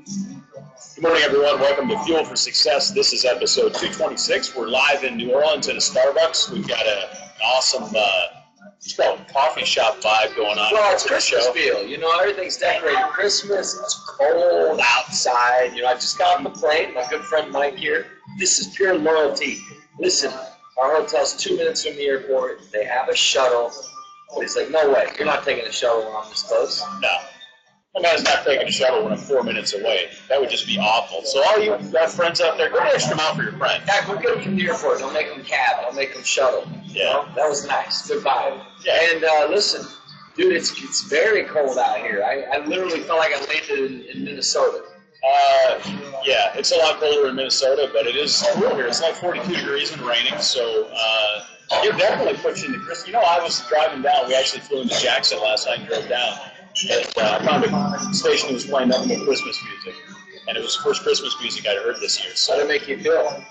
Good morning, everyone. Welcome to Fuel for Success. This is episode 226. We're live in New Orleans at a Starbucks. We've got an awesome coffee shop vibe going on. Well, it's Christmas feel. You know, everything's decorated. Christmas, it's cold outside. You know, I just got off the plane. My good friend Mike here. This is pure loyalty. Listen, our hotel's 2 minutes from the airport. They have a shuttle. He's like, no way. You're not taking a shuttle when I'm this close. No. My man's not taking a shuttle when I'm 4 minutes away. That would just be awful. So all you got friends out there, go the extra mile for your friend. Yeah, go get them from the airport. Don't make them cab. Don't make them shuttle. Yeah. You know? That was nice. Good vibe. Yeah. And listen, dude, it's very cold out here. I literally felt like I landed in Minnesota. Yeah, it's a lot colder in Minnesota, but it is cool here. It's like 42 degrees and raining, so you're definitely pushing the Christmas. You know, I was driving down. We actually flew into Jackson last night and drove down. And I found a station that was playing nothing but Christmas music. And it was the first Christmas music I'd heard this year. So How did it make you feel?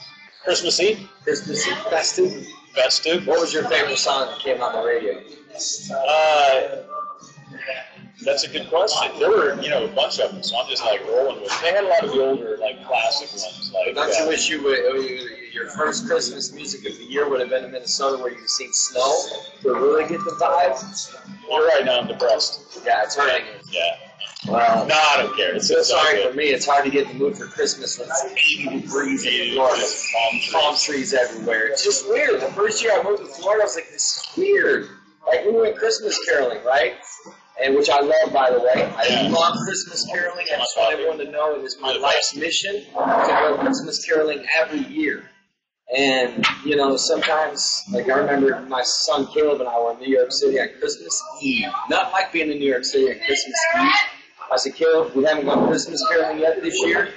Christmassy? Christmassy? Festive? Festive. What was your favorite song that came on the radio? That's a good question. There were, a bunch of them, so I'm just like rolling with it. They had a lot of the older, classic ones. Don't you wish your first Christmas music of the year would have been in Minnesota where you've seen snow to really get the vibe? You're right, now I'm depressed. Yeah, it's hurting. Yeah. Well, no, I don't care. It's sorry for me. It's hard to get in the mood for Christmas when it's 80 degrees in Florida. Palm trees everywhere. It's just weird. The first year I moved to Florida, I was like, this is weird. Like, we went Christmas caroling, right? And which I love, by the way. I love Christmas caroling. I just want everyone to know it is my life's mission to go Christmas caroling every year. And, sometimes, I remember my son Caleb and I were in New York City on Christmas Eve. Not like being in New York City on Christmas Eve. I said, Caleb, we haven't gone Christmas caroling yet this year.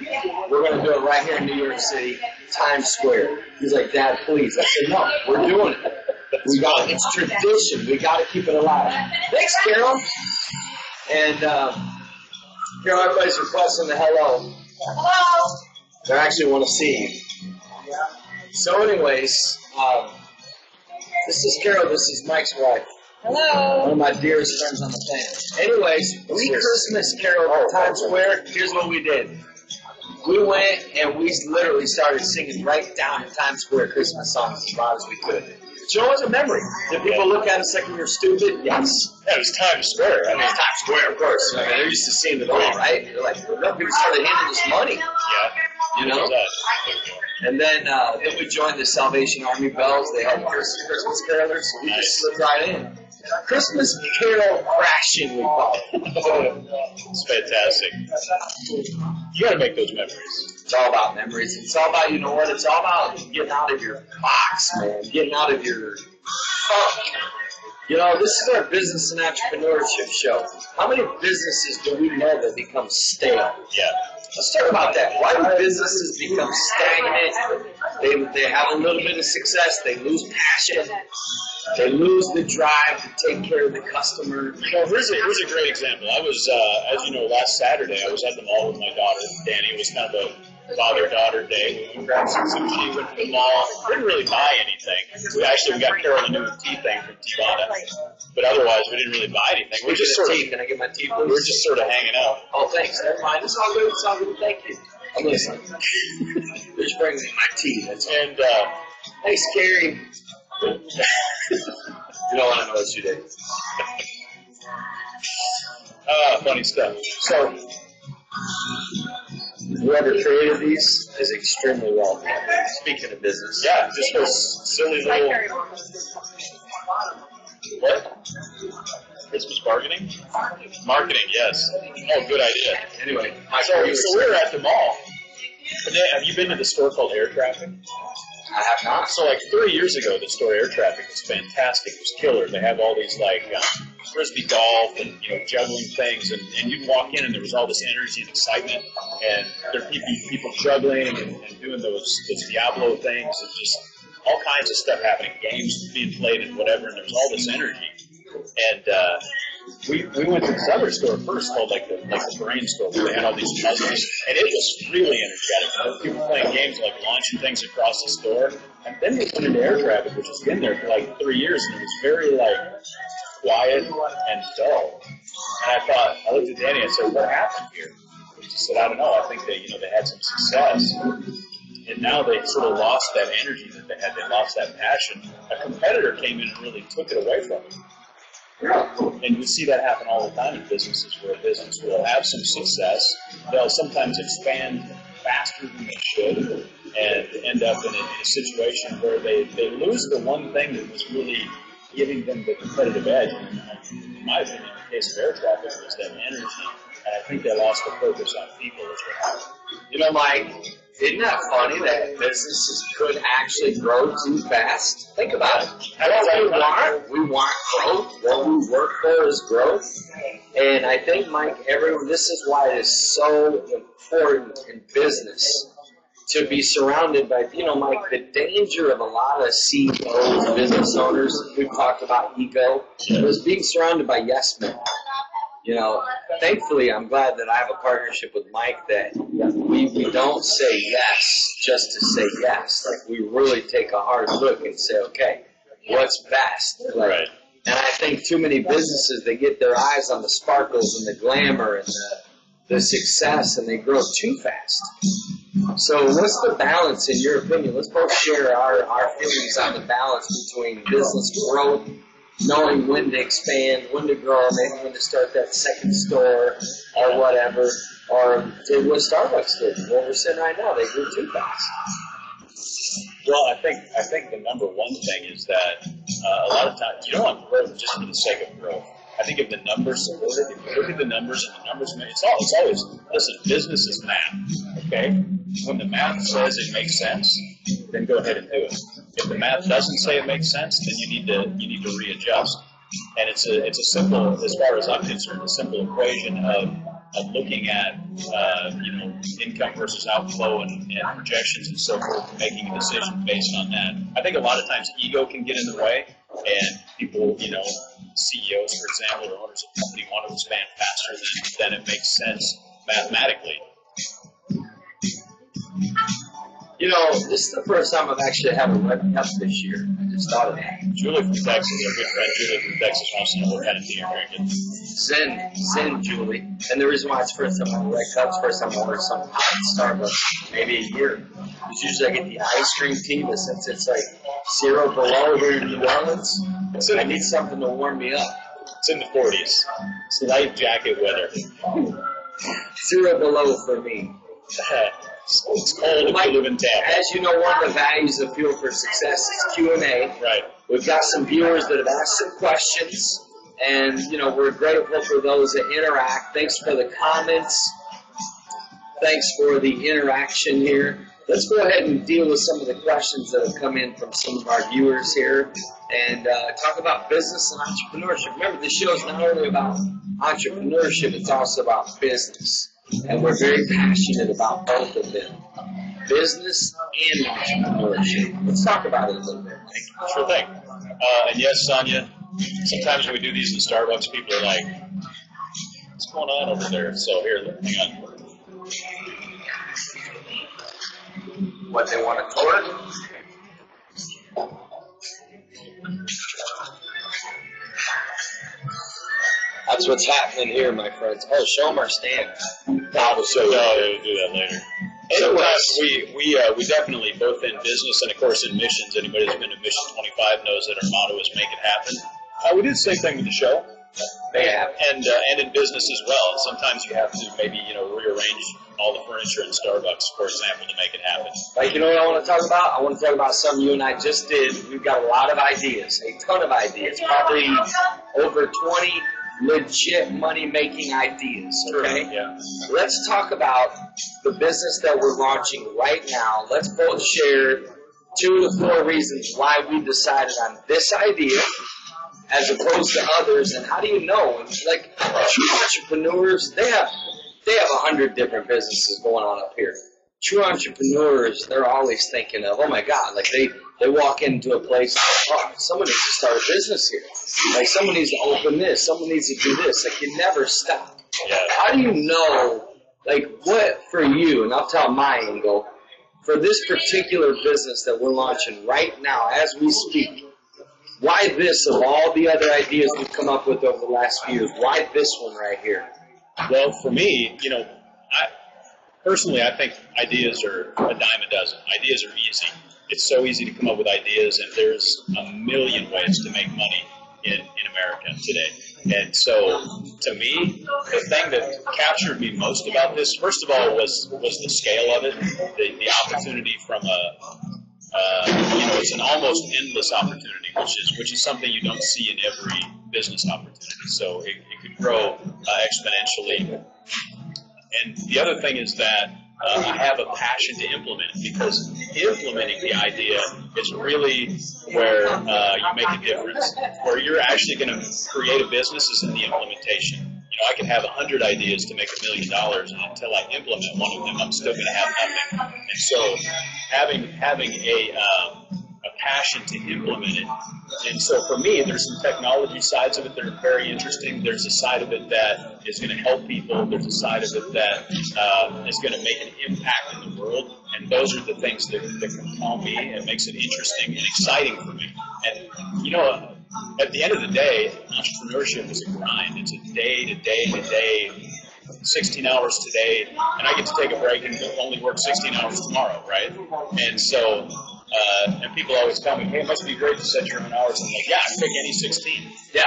We're going to do it right here in New York City, Times Square. He's like, Dad, please. I said, no, we're doing it. It's tradition. We got to keep it alive. Thanks, Carol. And, Carol, everybody's requesting the hello. Hello. They actually want to see you. So, anyways, this is Carol. This is Mike's wife. Hello. One of my dearest friends on the planet. Anyways, we Christmas caroled at Times Square. Here's what we did. We went and we literally started singing right down in Times Square Christmas songs as loud as we could. But it was a memory. Did people look at us like we were stupid? Yes. Yeah, it was Times Square. I mean, Times Square, of course. I mean, they're used to seeing it all, right? They're like, no, people started handing us money. Yeah. And then we joined the Salvation Army Bells. They had Christmas carolers, so we just slipped right in. Christmas carol crashing, we call it. It's fantastic. You got to make those memories. It's all about memories. It's all about, it's all about getting out of your box, man. Getting out of your funk. This is our business and entrepreneurship show. How many businesses do we know that become stale? Yeah. Let's talk about that. Why do businesses become stagnant? They have a little bit of success. They lose passion. They lose the drive to take care of the customer. Here's a great example. I was, as you know, last Saturday, I was at the mall with my daughter, Danny. It was kind of a father-daughter day. We grabbed some sushi, went to the mall. Didn't really buy anything. We got Carol a new tea thing from Tivana. But otherwise, we didn't really buy anything. We're just sort of, Can I get my tea, please? We're just sort of hanging out. Oh, thanks. Never mind. It's all good. It's all good. Thank you. I'm listening. Just bring me my tea. That's all. And, thanks, Carrie. You don't want to know what you did. funny stuff. So, whoever created these is extremely wealthy. Speaking of business. Yeah, just those silly little... What? Christmas bargaining? Marketing, yes. Oh, good idea. Anyway, so we were at the mall. Have you been to the store called Air Traffic? I have not. So 3 years ago, the store Air Traffic was fantastic. It was killer. They have all these frisbee golf and juggling things, and you'd walk in and there was all this energy and excitement, and there'd be people juggling and doing those Diablo things, and just all kinds of stuff happening, games being played and whatever, and there was all this energy. And we went to the other store first called like the Brain Store, where they had all these puzzles, and it was really energetic. People playing games launching things across the store. And then we went into Air Traffic, which has been there for 3 years, and it was very quiet and dull. And I looked at Danny and I said, "What happened here?" He said, I don't know. I think they had some success, and now they sort of lost that energy that they had. They lost that passion. A competitor came in and really took it away from them. And you see that happen all the time in businesses, where a business will have some success. They'll sometimes expand faster than they should and end up in a situation where they lose the one thing that was really giving them the competitive edge. And in my opinion, in the case of air traffic, was that energy. And I think they lost the focus on people as well. You know, Mike, isn't that funny that businesses could actually grow too fast? Think about it. What we want growth. What we work for is growth. And I think, Mike, this is why it is so important in business to be surrounded by, Mike, the danger of a lot of CEOs, business owners, we've talked about ego, is being surrounded by yes men. Thankfully, I'm glad that I have a partnership with Mike that we don't say yes just to say yes. Like, we really take a hard look and say, okay, what's best? Right. And I think too many businesses, they get their eyes on the sparkles and the glamour and the success, and they grow too fast. So what's the balance, in your opinion? Let's both share our feelings on the balance between business growth, knowing when to expand, when to grow, maybe when to start that second store or whatever, or did what Starbucks did. Where we're sitting right now, they grew too fast. Well, I think the number one thing is that a lot of times you don't want growth just for the sake of growth. I think if the numbers support it, if you look at the numbers and the numbers, it's always, listen, business is math, okay? When the math says it makes sense, then go ahead and do it. If the math doesn't say it makes sense, then you need to readjust. And it's a simple, as far as I'm concerned, a simple equation of looking at income versus outflow and projections and so forth, and making a decision based on that. I think a lot of times ego can get in the way, and people, CEOs, for example, or owners of company want to expand faster than it makes sense mathematically. This is the first time I've actually had a red cup this year. I just thought of that. Julie from Texas, our good friend Julie from Texas, wants to know what kind of tea you're drinking. Zen, Julie. And the reason why it's the first time I have a red cup, it's the first time I ordered something hot at Starbucks, maybe a year. Because usually I get the ice cream tea, but since it's like 0 below here in New Orleans, I need something to warm me up. It's in the 40s. It's light jacket weather. 0 below for me. It's cold if you live in Tampa. As you know, one of the values of Fuel for Success is Q&A. Right. We've got some viewers that have asked some questions, and, we're grateful for those that interact. Thanks for the comments. Thanks for the interaction here. Let's go ahead and deal with some of the questions that have come in from some of our viewers here and talk about business and entrepreneurship. Remember, this show is not only about entrepreneurship, it's also about business. And we're very passionate about both of them, business and entrepreneurship. Let's talk about it a little bit. Sure thing. And yes, Sonia, sometimes when we do these in Starbucks, people are like, what's going on over there? So here, hang on. What they want to order? That's what's happening here, my friends. Oh, show them our stand. We'll do that later. Sometimes we definitely, both in business and, of course, in missions, anybody that's been to Mission 25 knows that our motto is make it happen. We do the same thing with the show. Yeah. And in business as well. And sometimes you have to maybe, rearrange all the furniture in Starbucks, for example, to make it happen. Like, what I want to talk about? I want to talk about something you and I just did. We've got a lot of ideas, a ton of ideas, probably over 20 legit money-making ideas, okay? Yeah. Let's talk about the business that we're launching right now. Let's both share 2 to 4 reasons why we decided on this idea as opposed to others, and how do you know? Like, true entrepreneurs, they have 100 different businesses going on up here. True entrepreneurs, they're always thinking of, oh my God, like they walk into a place, oh, someone needs to start a business here. Like, someone needs to open this, someone needs to do this. Like, you never stop. Yeah. How do you know, like, what for you, and I'll tell my angle, for this particular business that we're launching right now as we speak, why this of all the other ideas we've come up with over the last few years? Why this one right here? Well, for me, Personally, I think ideas are a dime a dozen. Ideas are easy. It's so easy to come up with ideas, and there's a million ways to make money in America today. And so, to me, the thing that captured me most about this, first of all, was the scale of it, the opportunity from it's an almost endless opportunity, which is something you don't see in every business opportunity. So it could grow exponentially. And the other thing is that I have a passion to implement it, because implementing the idea is really where you make a difference. Where you're actually going to create a business is in the implementation. I can have 100 ideas to make $1 million, and until I implement one of them, I'm still going to have nothing. And so having a passion to implement it. And so for me, there's some technology sides of it that are very interesting. There's a side of it that is going to help people. There's a side of it that is going to make an impact in the world. And those are the things that compel me and makes it interesting and exciting for me. And, at the end of the day, entrepreneurship is a grind. It's a day-to-day, 16 hours today, and I get to take a break and only work 16 hours tomorrow, right? And so, and people always tell me, hey, it must be great to set your own hours. I'm like, yeah, pick any 16. Yeah.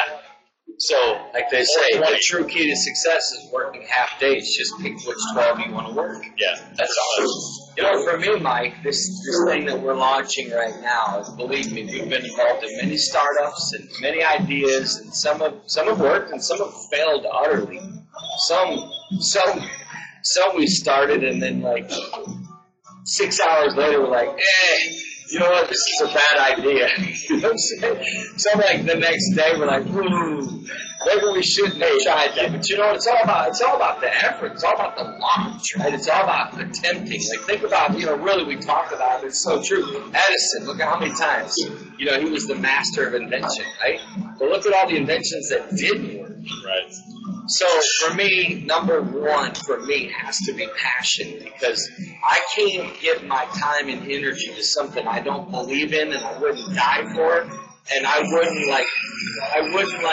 So, like they say, the true key to success is working half days. Just pick which 12 you want to work. Yeah. That's all. For me, Mike, this thing that we're launching right now, believe me, we've been involved in many startups and many ideas, and some have worked and some have failed utterly. Some we started, and then like 6 hours later we're like, you know what, this is a bad idea. You know what I'm saying? So like the next day we're like, maybe we shouldn't have tried that. But it's all about the effort. It's all about the launch, right? It's all about attempting. Like think about, really we talked about it. It's so true. Edison, look at how many times, he was the master of invention, right? But look at all the inventions that didn't work. Right. So for me, number one for me has to be passion, because I can't give my time and energy to something I don't believe in and I wouldn't die for, and I wouldn't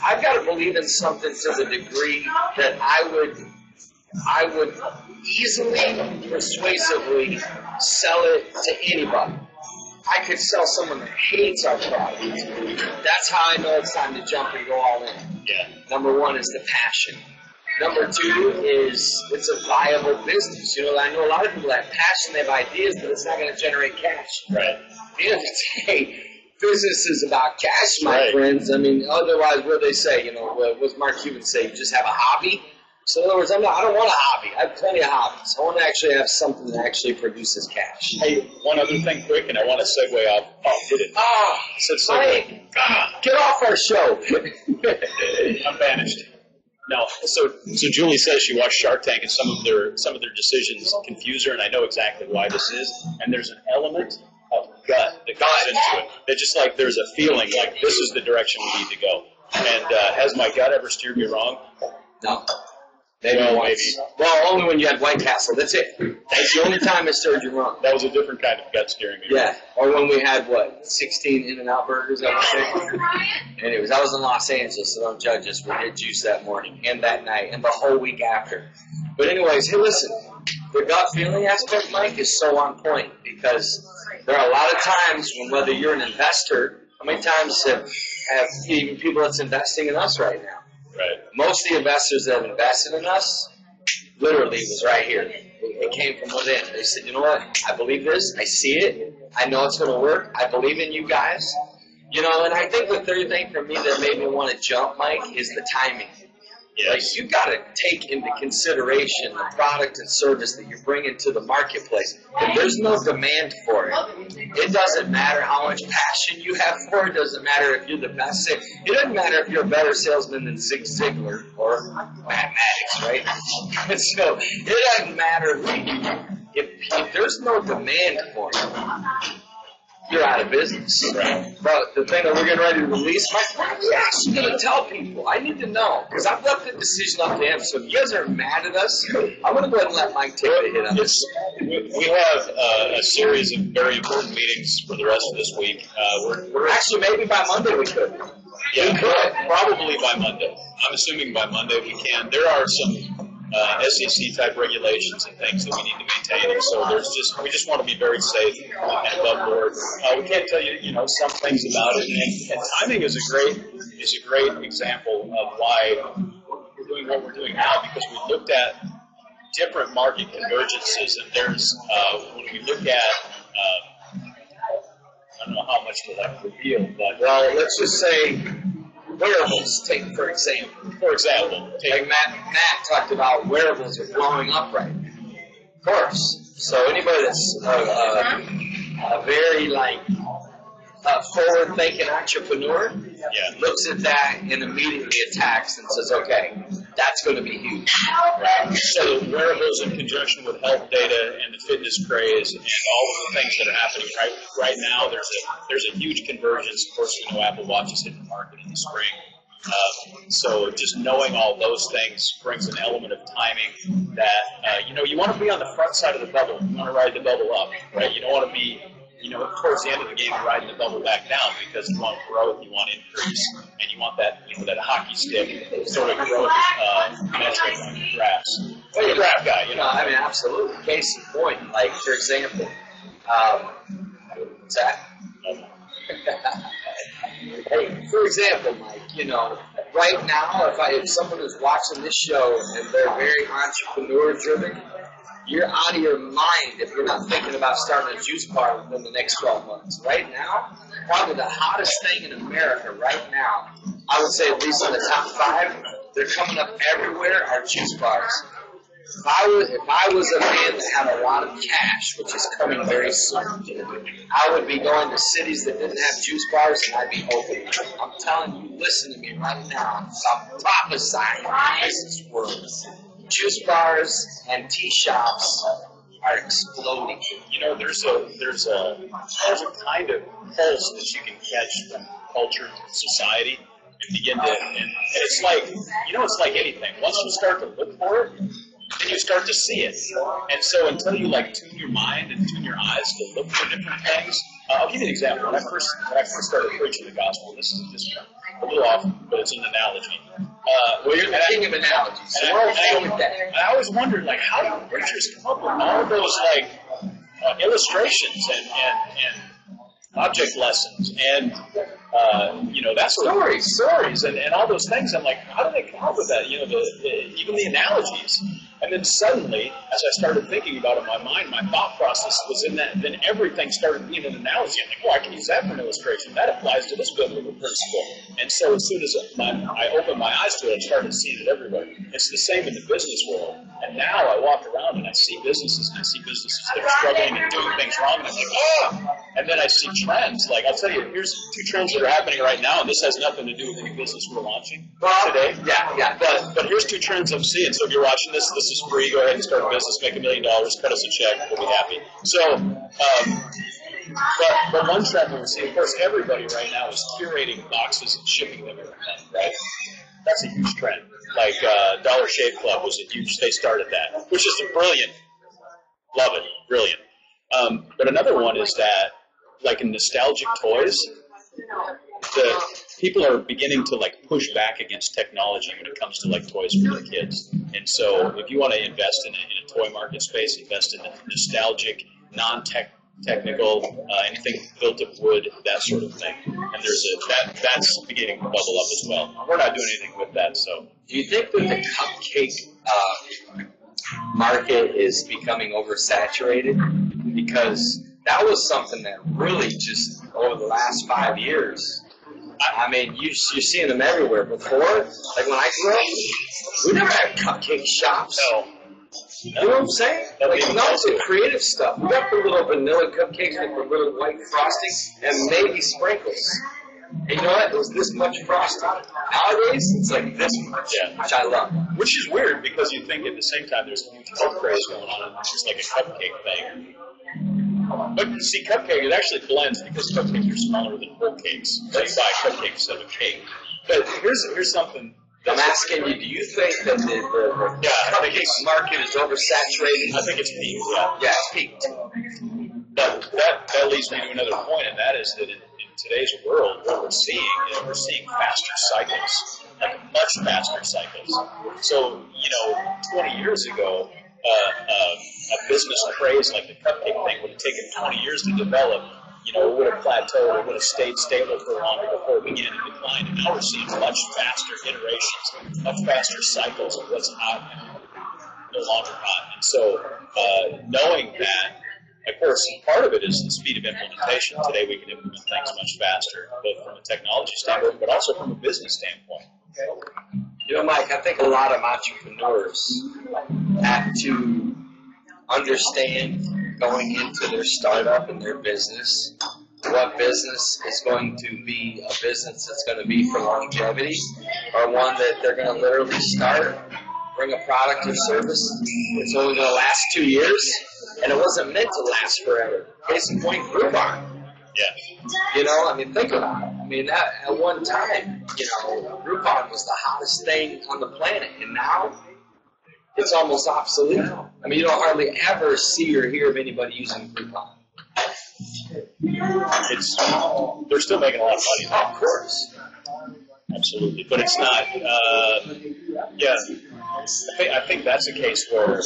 I've got to believe in something to the degree that I would easily, persuasively sell it to anybody. I could sell someone that hates our product. That's how I know it's time to jump and go all in. Yeah. Number one is the passion. Number two is it's a viable business. I know a lot of people have passion, they have ideas, but it's not going to generate cash. Right. At the end of the day, business is about cash, my friends. I mean, otherwise, what do they say? What does Mark Cuban say? You just have a hobby? So in other words, I don't want a hobby. I have plenty of hobbies. I want to actually have something that actually produces cash. Hey, one other thing quick, and I want to segue off. Did it? Get off our show. I'm banished. No. So Julie says she watched Shark Tank, and some of their decisions confuse her, and I know exactly why this is. And there's an element of gut that goes into it. That just like there's a feeling like this is the direction we need to go. And has my gut ever steered me wrong? No. Maybe. Well, only when you had White Castle. That's it. That's the only time it steered you wrong. That was a different kind of gut steering me wrong. Yeah. Or when we had, 16 In-N-Out burgers, I would say. Anyways, I was in Los Angeles, so don't judge us. We did juice that morning and that night and the whole week after. But anyways, hey, listen. The gut feeling aspect, Mike, is so on point, because there are a lot of times when, whether you're an investor, how many times have even people that's investing in us right now? Right. Most of the investors that have invested in us, literally, was right here. It came from within. They said, you know what? I believe this. I see it. I know it's going to work. I believe in you guys. And I think the third thing for me that made me want to jump, Mike, is the timing. Yes. Like, you got to take into consideration the product and service that you're bringing to the marketplace. If there's no demand for it, it doesn't matter how much passion you have for it. It doesn't matter if you're the best. It doesn't matter if you're a better salesman than Zig Ziglar or mathematics, right? And so it doesn't matter if there's no demand for it. You're out of business. Right. But the thing that we're getting ready to release, Mike, I'm actually going to tell people. I need to know, because I've left the decision up to him. So if you guys are mad at us, I'm going to go ahead and let Mike take the hit on this. We have a series of very important meetings for the rest of this week. We're actually, maybe by Monday we could. Yeah, probably by Monday. I'm assuming by Monday we can. There are some SEC type regulations and things that we need to maintain. And so we just want to be very safe and above board. We can't tell you, some things about it. And timing is a great example of why we're doing what we're doing now, because we looked at different market convergences, and there's when we look at I don't know how much to reveal, but let's just say wearables. Take for example. Like Matt talked about wearables are blowing up right now. Of course. So anybody that's a very forward-thinking entrepreneur looks at that and immediately attacks and says, "Okay, that's going to be huge." So wearables in conjunction with health data and the fitness craze and all of the things that are happening right now, there's a huge convergence. Of course, we know Apple Watch is hitting the market in the spring. So just knowing all those things brings an element of timing that, you want to be on the front side of the bubble. You want to ride the bubble up, right? You don't want to be, towards the end of the game riding the bubble back down, because you want growth, you want increase, and you want that, that hockey stick sort of growth metric on your graphs. Well, you're a graph guy, I mean, absolutely. Case in point, for example, what's that? Hey, for example, Mike, right now, if someone is watching this show and they're very entrepreneur-driven, you're out of your mind if you're not thinking about starting a juice bar within the next 12 months. Right now, probably the hottest thing in America right now, I would say at least in the top 5, they're coming up everywhere, are juice bars. If I was a man that had a lot of cash, which is coming very soon, I would be going to cities that didn't have juice bars, and I'd be opening. I'm telling you, listen to me right now. I'm prophesying in the business world. Juice bars and tea shops are exploding. There's a kind of pulse that you can catch from culture and society and begin to, and it's like, it's like anything. Once you start to look for it, then you start to see it. And so until you tune your mind and tune your eyes to look for different things, I'll give you an example. When I first started preaching the gospel, this is just a little off, but it's an analogy. You're the king of analogies. So I always wondered, how do preachers come up with all those illustrations and object lessons and that sort of stories and all those things. I'm like, how do they come up with that? Even the analogies. And then suddenly, as I started thinking about it in my mind, my thought process was in that. Then everything started being an analogy. I'm like, I can use that for an illustration. That applies to this biblical principle. And so as soon as I opened my eyes to it, I started seeing it everywhere. It's the same in the business world. And now I walk around and I see businesses that are struggling and doing things wrong, and I'm like, oh! And then I see trends. I'll tell you, here's 2 trends that are happening right now, and this has nothing to do with any business we're launching today. Yeah. But here's 2 trends I'm seeing. So if you're watching this is free. Go ahead and start a business, make $1 million, cut us a check, we'll be happy. So, but one trend we're seeing, of course, everybody right now is curating boxes and shipping them every month, right? That's a huge trend. Dollar Shave Club they started that, which is brilliant. Love it, brilliant. But another one is that, in nostalgic toys, the people are beginning to push back against technology when it comes to toys for their kids. And so if you want to invest in a toy market space, invest in the nostalgic, non-technical, anything built of wood, that sort of thing. And that's beginning to bubble up as well. We're not doing anything with that. So do you think that the cupcake market is becoming oversaturated? Because that was something that really just over the last 5 years, I mean, you're seeing them everywhere. Before, when I grew up, we never had cupcake shops. No. You know what I'm saying? Now it's the creative stuff. We got the little vanilla cupcakes with the little white frosting and maybe sprinkles. And you know what? It was this much frosting. Nowadays, it's this much, which I love. Which is weird, because you think at the same time there's a huge health craze going on. It's just a cupcake thing. But you see, cupcake, it actually blends, because cupcakes are smaller than whole cakes. So you buy cupcakes instead of a cake. But here's something. I'm asking you, do you think that the cupcake market is oversaturated? I think it's peaked, Yeah, it's peaked. But that leads me to another point, and that is that in today's world, what we're seeing is faster cycles. like much faster cycles. So, 20 years ago, a business craze like the cupcake thing would have taken 20 years to develop. It would have plateaued, it would have stayed stable for longer before it began to decline. And now we're seeing much faster iterations, much faster cycles of what's hot and no longer hot. And so knowing that, of course, part of it is the speed of implementation. Today we can implement things much faster, both from a technology standpoint, but also from a business standpoint. Mike, I think a lot of entrepreneurs have to understand going into their startup and their business, what business is going to be a business that's going to be for longevity, or one that they're going to literally start, bring a product or service. It's only going to last 2 years, and it wasn't meant to last forever. Case in point, Groupon. Yeah. Think about it. At one time, Groupon was the hottest thing on the planet, and now it's almost obsolete. You don't hardly ever see or hear of anybody using Groupon. They're still making a lot of money. Oh, of course. Absolutely. But it's not, I think that's a case where,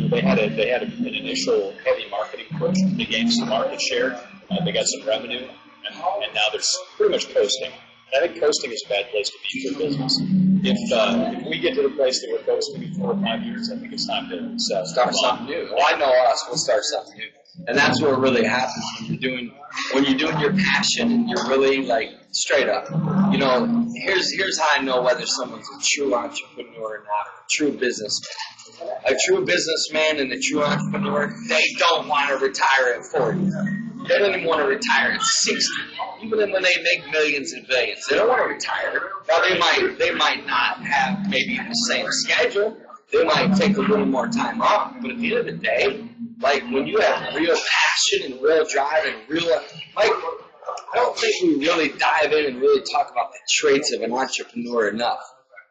they had an initial heavy marketing push. They gained some market share. They got some revenue, and now they're pretty much coasting. And I think coasting is a bad place to be for business. If we get to the place that we're coasting in 4 or 5 years, I think it's time to start something new. Well, I know us. We'll start something new. And that's what really happens when you're doing your passion and you're really straight up. Here's how I know whether someone's a true entrepreneur or not, a true businessman. A true businessman and a true entrepreneur, they don't want to retire at 40. They don't even want to retire at 60. Even when they make millions and billions, they don't want to retire. Now they might not have maybe the same schedule. They might take a little more time off. But at the end of the day, when you have real passion and real drive and real, I don't think we really dive in and really talk about the traits of an entrepreneur enough.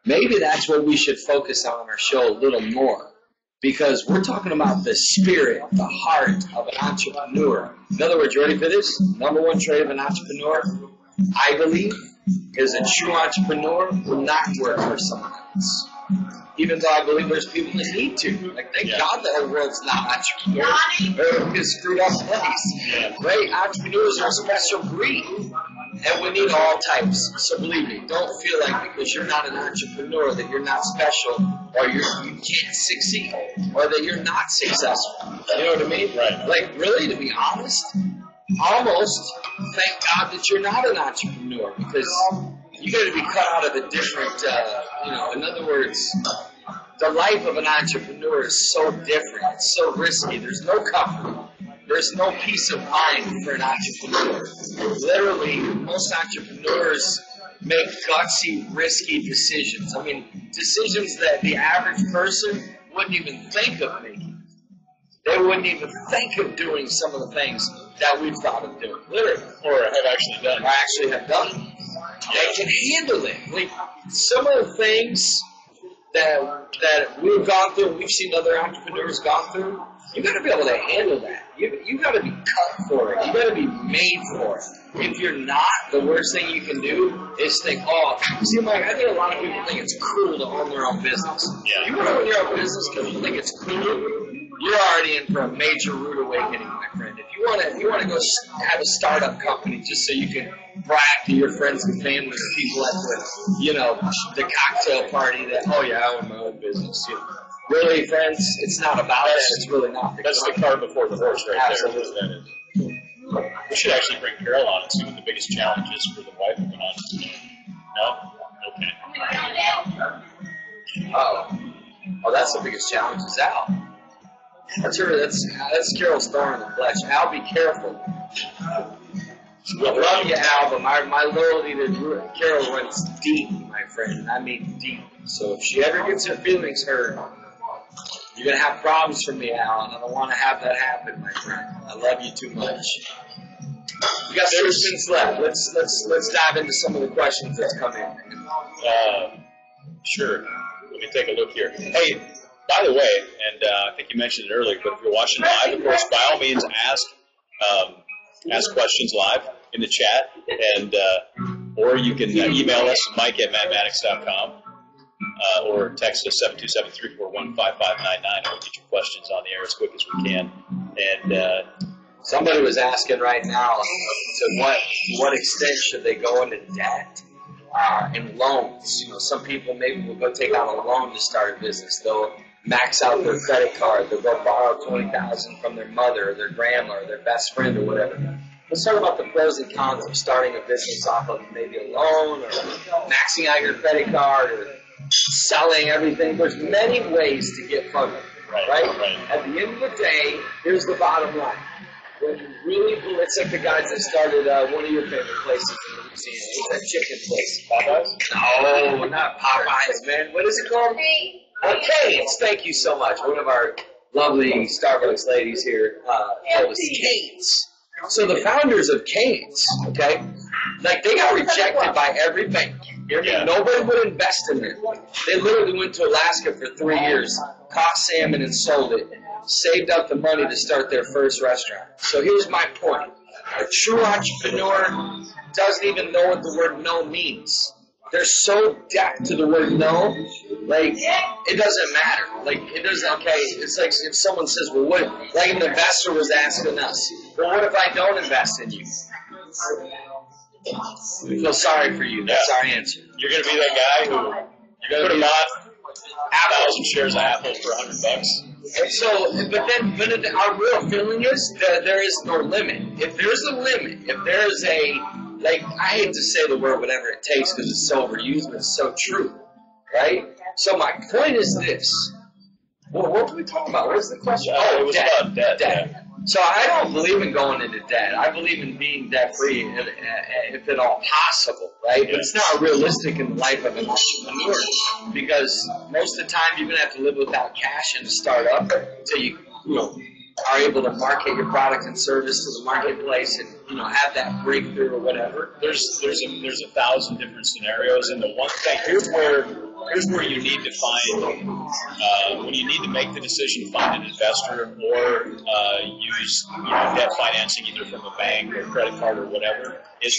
Maybe that's what we should focus on our show a little more. Because we're talking about the spirit, the heart of an entrepreneur. In other words, you ready for this? Number one trait of an entrepreneur, I believe, is a true entrepreneur will not work for someone else. Even though I believe there's people that need to. Thank God the whole world's not entrepreneurs. We're a screwed up place. Right? Entrepreneurs are a special breed. And we need all types. So believe me, don't feel like because you're not an entrepreneur that you're not special or you can't succeed or that you're not successful. You know what I mean? Right. Really, to be honest, almost thank God that you're not an entrepreneur because you got to be cut out of a different, in other words, the life of an entrepreneur is so different. It's so risky. There's no comfort. There's no peace of mind for an entrepreneur. Literally, most entrepreneurs make gutsy, risky decisions. Decisions that the average person wouldn't even think of making. They wouldn't even think of doing some of the things that we've thought of doing. Literally. Or have done. They can handle it. Some of the things that we've gone through, we've seen other entrepreneurs gone through, you got to be able to handle that. You got to be cut for it. You got to be made for it. If you're not, the worst thing you can do is think, I think a lot of people think it's cool to own their own business. Yeah. You want to own your own business because you think it's cool, you're already in for a major rude awakening, my friend. If you want to go have a startup company just so you can brag to your friends and family or people at the cocktail party that, I own my own business, Really, friends, it's not about that. It's really not. That's the cart before the horse right Absolutely. there. We should actually bring Carol on and see what the biggest challenge is for the wife of an entrepreneur. No? Okay. Oh, that's the biggest challenge is Al. That's Carol's thorn in the flesh. Al, be careful. I love you, Al, but my loyalty to Carol runs deep, my friend, and I mean deep. So if she ever gets her feelings hurt, you're going to have problems for me, Al, and I don't want to have that happen, my friend. I love you too much. We got 6 minutes left. Let's dive into some of the questions that's come in. Sure. Let me take a look here. Hey, by the way, and I think you mentioned it earlier, but if you're watching live, of course, by all means, ask questions live in the chat, and or you can email us, mike@mattmaddox.com, or text us 727-341-5599, and we'll get your questions on the air as quick as we can. And somebody was asking right now to what extent should they go into debt and loans. You know, some people maybe will go take out a loan to start a business. They'll max out their credit card. They'll go borrow $20,000 from their mother or their grandma or their best friend or whatever. Let's talk about the pros and cons of starting a business off of maybe a loan or maxing out your credit card or selling everything. There's many ways to get funded, right? At the end of the day, here's the bottom line. When you really, it's like the guys that started one of your favorite places in Louisiana. It's that chicken place. Popeyes? No, not Popeyes, man. What is it called? Cane's. Thank you so much. One of our lovely Starbucks ladies here told us Cane's. So the founders of Cane's, okay, like they got rejected by every bank. Nobody would invest in them. They literally went to Alaska for 3 years, caught salmon and sold it, saved up the money to start their first restaurant. So here's my point. A true entrepreneur doesn't even know what the word no means. They're so deaf to the word no, like, it doesn't matter. Like, it doesn't, okay, it's like if someone says, well, what, like an investor was asking us, well, what if I don't invest in you? We feel sorry for you. That's our answer. You're going to be that guy who you're going to bought 1,000 shares of Apple for $100. And so, but our real feeling is that there is no limit. If there's a limit, if there's a, like, I hate to say the word whatever it takes because it's so overused, but it's so true, right? So my point is this. Well, what were we talking about? What was the question? It was about debt. Yeah. So I don't believe in going into debt. I believe in being debt-free if at all possible, right? But it's not realistic in the life of an entrepreneur because most of the time you're going to have to live without cash in a startup until you are able to market your product and service to the marketplace and, have that breakthrough or whatever. There's 1,000 different scenarios, and the one thing, here's where you need to find, when you need to make the decision to find an investor or use debt financing either from a bank or credit card or whatever, is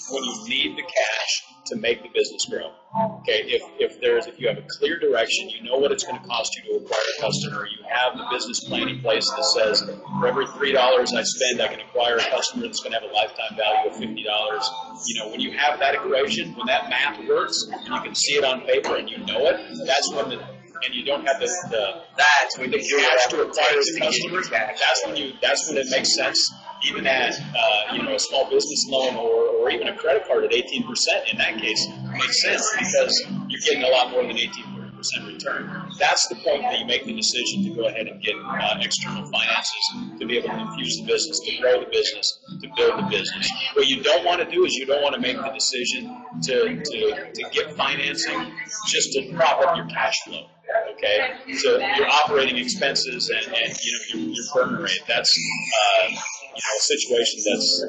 when you need the cash to make the business grow. Okay, if you have a clear direction, you know what it's going to cost you to acquire a customer, you have the business plan in place that says for every $3 I spend, I can acquire a customer that's going to have a lifetime value of $50. When you have that equation, when that math works, and you can see it on paper and you know it, that's when and you don't have the cash to acquire the customers. That's when it makes sense. Even at a small business loan or even a credit card at 18% in that case makes sense because you're getting a lot more than 18% return. That's the point that you make the decision to go ahead and get external finances to be able to infuse the business, to grow the business, to build the business. What you don't want to do is you don't want to make the decision to get financing just to prop up your cash flow. Okay, so your operating expenses and your burn rate, that's a situation that's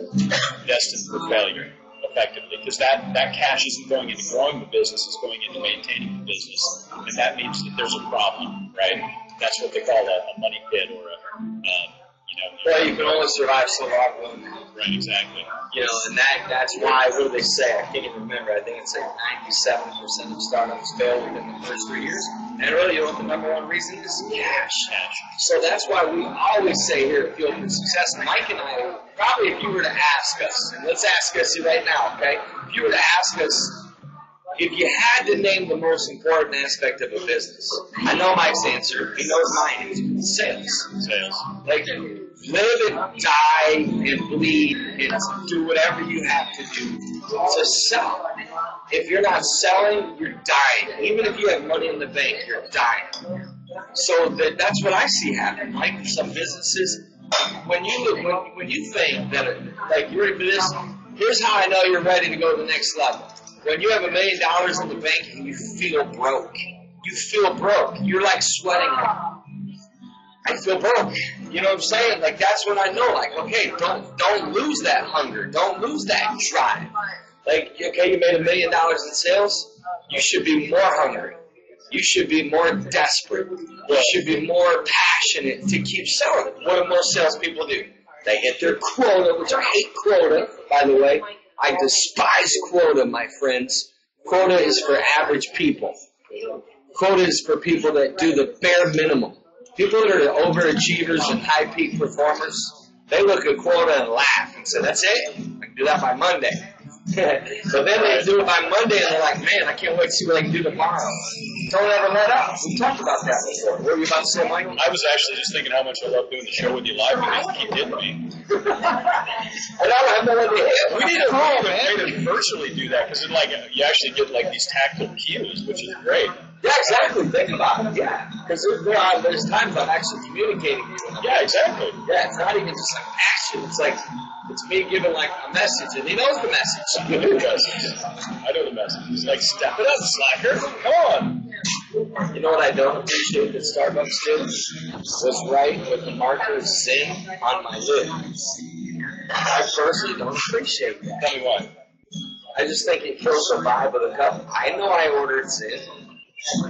destined for failure, effectively, because that cash isn't going into growing the business, it's going into maintaining the business, and that means that there's a problem, right? That's what they call a money pit or well, you can only survive so long. Right, exactly. And that's why, what do they say? I can't even remember. I think it's like 97% of startups fail within the first 3 years. And really, what the number one reason is? Cash. So that's why we always say here at Fuel for Success, Mike and I, probably if you were to ask us, and let's ask us right now, okay? If you were to ask us, if you had to name the most important aspect of a business, I know Mike's answer. He knows mine is sales. Like, live and die and bleed and do whatever you have to do to sell. If you're not selling, you're dying. Even if you have money in the bank, you're dying. So that's what I see happen. Like some businesses, when you think that, like, you're ready for this, here's how I know you're ready to go to the next level. When you have $1 million in the bank and you feel broke. You're like sweating. I feel broke. You know what I'm saying? Like, that's when I know, like, okay, don't lose that hunger. Don't lose that drive. Like, okay, you made $1 million in sales. You should be more hungry. You should be more desperate. You should be more passionate to keep selling. What do most salespeople do? They hit their quota, which I hate quota, by the way. I despise quota, my friends. Quota is for average people. Quota is for people that do the bare minimum. People that are overachievers and high peak performers, they look at quota and laugh and say, that's it? I can do that by Monday. So then they do it by Monday and they're like, man, I can't wait to see what I can do tomorrow. Don't ever let up. We talked about that before. What were you about to say, Michael? I was actually just thinking how much I love doing the show with you live because you keep hitting me. And I don't have no one to hit. We need to virtually do that because like you actually get like these tactile cues, which is great. Yeah, exactly. Think about it. Yeah. Because there's times I'm actually communicating with you. Yeah, exactly. Yeah, it's not even just like action. It's like, it's me giving like a message, and he knows the message. I know the message. I know the message. He's like, step it up, slacker. Come on. You know what I don't appreciate that Starbucks did? Was write with the marker Zing on my lips. I personally don't appreciate that. Tell me why. I just think it kills the vibe of the cup. I know I ordered Zing.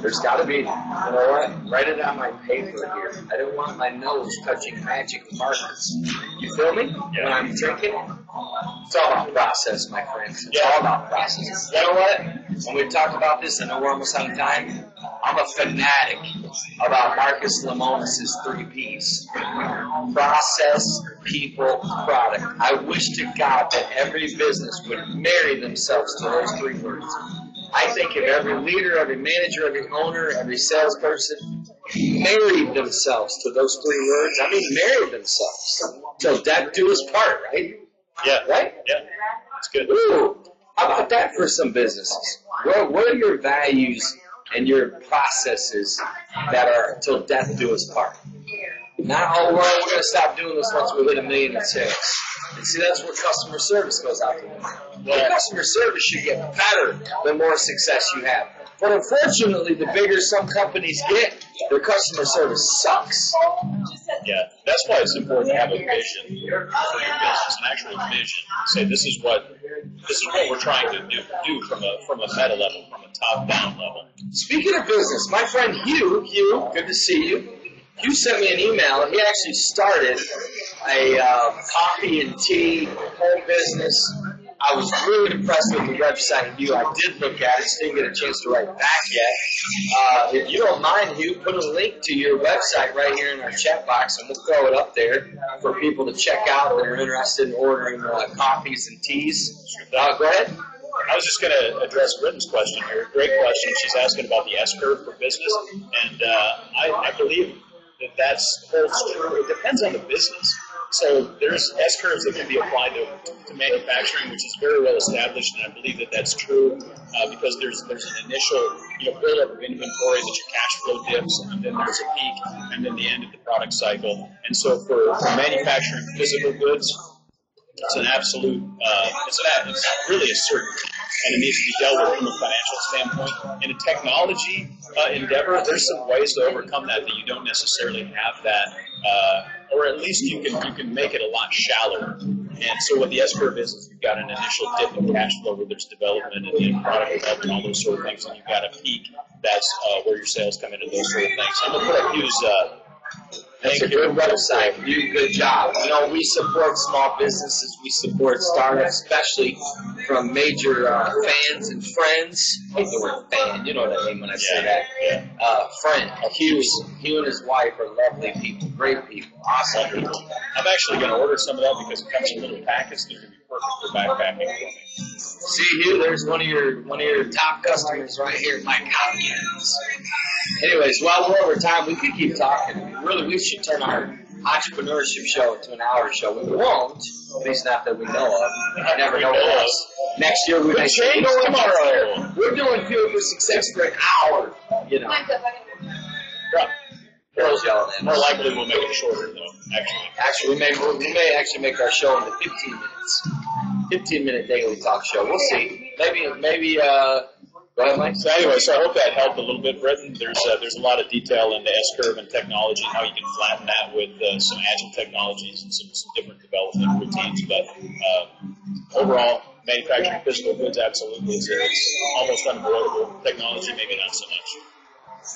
There's got to be, you know what? Write it on my paper here. I don't want my nose touching magic markers. You feel me? Yeah. When I'm drinking, it's all about process, my friends. It's all about process. You know what? When we talked about this, I know we're almost out of time. I'm a fanatic about Marcus Lemonis' 3 Ps. Process, people, product. I wish to God that every business would marry themselves to those 3 words. I think if every leader, every manager, every owner, every salesperson married themselves to those 3 words, I mean married themselves. Till death do us part, right? Yeah. Right? Yeah. That's good. Ooh, how about that for some businesses? What are your values and your processes that are till death do us part? Not, oh, well, we're going to stop doing this once we hit $1 million in sales. And see, that's where customer service goes out the window. Well, customer service should get better the more success you have. But unfortunately, the bigger some companies get, their customer service sucks. Yeah, that's why it's important to have a vision for your business, an actual vision. Say this is what we're trying to do from a meta level, from a top down level. Speaking of business, my friend Hugh, good to see you. Hugh sent me an email. He actually started a coffee and tea home business. I was really impressed with the website, Hugh. I did look at it. Just didn't get a chance to write back yet. If you don't mind, Hugh, put a link to your website right here in our chat box, and we'll throw it up there for people to check out that are interested in ordering coffees and teas. Go ahead. I was just going to address Britton's question here. Great question. She's asking about the S-curve for business, and I believe that holds true. It depends on the business. So there's S-curves that can be applied to manufacturing, which is very well established, and I believe that that's true because there's an initial buildup of inventory that your cash flow dips, and then there's a peak, and then the end of the product cycle. And so for manufacturing physical goods, it's an absolute, it's really a certainty, and it needs to be dealt with from a financial standpoint. In a technology endeavor, there's some ways to overcome that you don't necessarily have that, or at least you can make it a lot shallower. And so what the S-curve is you've got an initial dip in cash flow where there's development and product development, all those sort of things, and you've got a peak. That's where your sales come into those sort of things. I'm going to put up Hugh's That's a good website. You do a good job. We support small businesses. We support startups, especially from major fans and friends. I hate the word fan. You know what I mean when I say that. Yeah. Friend. Hugh and his wife are lovely people, great people, awesome people. I'm actually going to order some of that because it comes in little packets that are going to be perfect for backpacking for me. See, Hugh, there's one of your top customers right here, Mike Hopkins. Anyways, while we're over time, we could keep talking. Really, we should turn our entrepreneurship show into an hour show. We won't, at least not that we know of. I never know us. Next year we may change tomorrow. We're doing Fuel for Success for an hour. Girls yelling at us. More likely we'll make it shorter, though, Actually, we may actually make our show into 15 minutes. 15-minute daily talk show. We'll see. Maybe. Go ahead, Mike. So anyway, I hope that helped a little bit, Britton. There's a lot of detail into S-curve and technology and how you can flatten that with some agile technologies and some different development routines. But overall, manufacturing physical goods absolutely it's almost unavoidable. Technology, maybe not so much.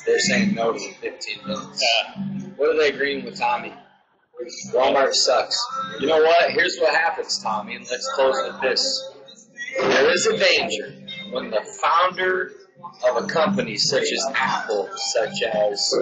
They're saying no to the 15 minutes. What are they agreeing with Tommy? Walmart sucks. You know what? Here's what happens, Tommy, and let's close with this. There is a danger when the founder of a company such as Apple, such as,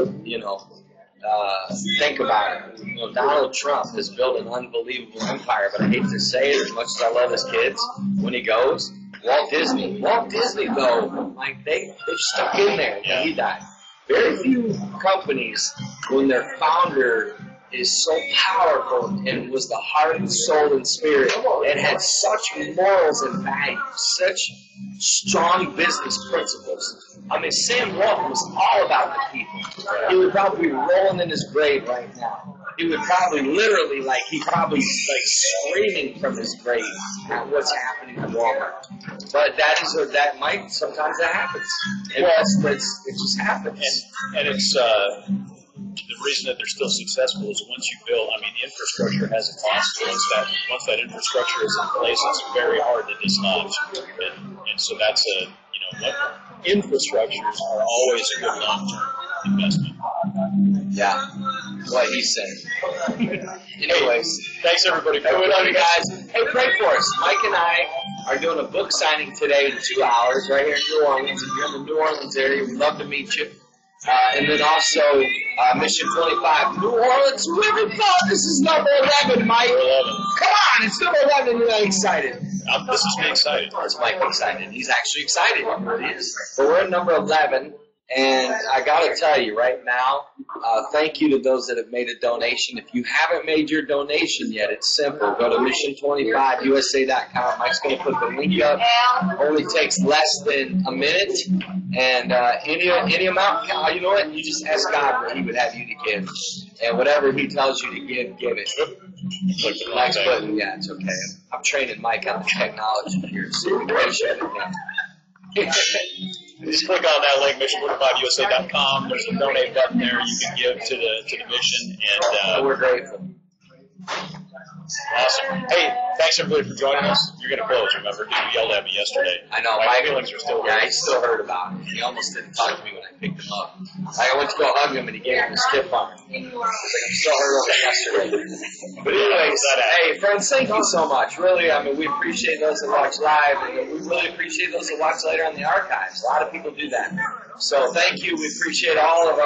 think about it. Donald Trump has built an unbelievable empire, but I hate to say it, as much as I love his kids, when he goes, Walt Disney, though, like they're stuck in there when he died. Very few companies, when their founder is so powerful and was the heart and soul and spirit and had such morals and values, such strong business principles. I mean, Sam Walton was all about the people. He would probably be rolling in his grave right now. He would probably literally, screaming from his grave at what's happening in Walmart. But sometimes that happens. And it just happens. And it's, the reason that they're still successful is once you build, the infrastructure has a cost. Once that infrastructure is in place, it's very hard to dislodge. And so that's infrastructures are always a good long-term investment. Yeah, what he said. Anyways, thanks everybody for we love you guys. Hey, pray for us. Mike and I are doing a book signing today in 2 hours right here in New Orleans. If you're in the New Orleans area, we'd love to meet you. And then also Mission 25, New Orleans. Whoever thought this is number 11, Mike? Number 11. Come on, it's number 11. You're not excited. This is me excited. It's Mike excited. He's actually excited. He is. But we're at number 11. And I got to tell you right now, thank you to those that have made a donation. If you haven't made your donation yet, it's simple. Go to mission25usa.com. Mike's going to put the link up. Only takes less than a minute. And any amount, you know what? You just ask God what he would have you to give. And whatever he tells you to give it. Click the Next button. Yeah, it's okay. I'm training Mike on the technology here, so we appreciate it. Just click on that link, mission25usa.com. There's a donate button there. You can give to the mission, and we're grateful. Awesome. Hey, thanks everybody for joining us. You're going to close, remember? Dude, you yelled at me yesterday. I know. My feelings are still hurt. Yeah, he still heard about it. He almost didn't talk to me when I picked him up. I went to go hug him, and he gave him a stiff arm. I was like, I'm still hurt over it yesterday. But anyways, hey, friends, thank you so much. Really, we appreciate those that watch live, and we really appreciate those that watch later on the archives. A lot of people do that. So thank you. We appreciate all of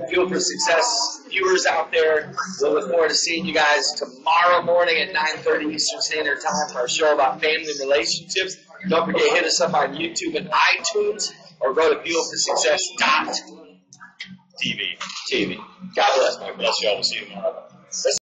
Fuel for Success viewers out there. We'll look forward to seeing you guys tomorrow morning at 9:30 Eastern Standard Time for our show about family relationships. Don't forget, hit us up on YouTube and iTunes, or go to fuelforsuccess.tv. God bless, my friend. Bless y'all. We'll see you tomorrow.